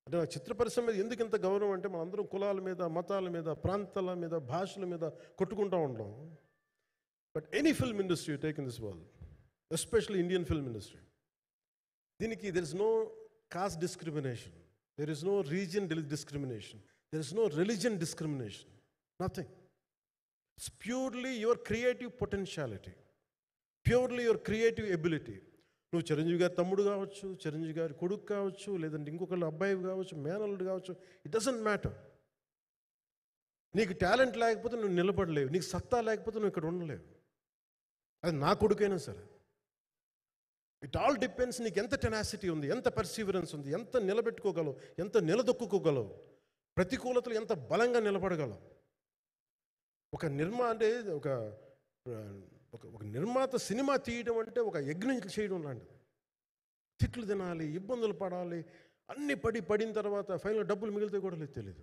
అంటే ఆ చిత్ర పరిశ్రమ మీద ఎందుకు ఇంత గౌరవం అంటే మనందరం కులాల మీద, మతాల మీద, ప్రాంతాల మీద, భాషల మీద కొట్టుకుంటూ ఉంటాం. But any film industry you take in this world, especially Indian film industry, దీనికి there is no caste discrimination, there is no region discrimination, there is no religion discrimination, nothing. It's purely your creative potentiality, purely your creative ability. నువ్వు చిరంజీవి గారి తమ్ముడు కావచ్చు, చిరంజీవి గారి కొడుకు కావచ్చు, లేదంటే ఇంకొకళ్ళు అబ్బాయి కావచ్చు, మేనల్లుడు కావచ్చు, ఇట్ డజంట్ మ్యాటర్. నీకు టాలెంట్ లేకపోతే నువ్వు నిలబడలేవు, నీకు సత్తా లేకపోతే నువ్వు ఇక్కడ ఉండలేవు. అది నా కొడుకైనా సరే. ఇట్ ఆల్ డిపెండ్స్ నీకు ఎంత టెనాసిటీ ఉంది, ఎంత పర్సీవరెన్స్ ఉంది, ఎంత నిలబెట్టుకోగలవు, ఎంత నిలదొక్కుకోగలవు, ప్రతికూలతలు ఎంత బలంగా నిలబడగలవు. ఒక నిర్మాత సినిమా తీయడం అంటే ఒక యజ్ఞం చేయడం లాంటిది. తిట్లు తినాలి, ఇబ్బందులు పడాలి, అన్నీ పడిన తర్వాత ఫైనల్ డబ్బులు మిగిలితే కూడా లేదు తెలియదు.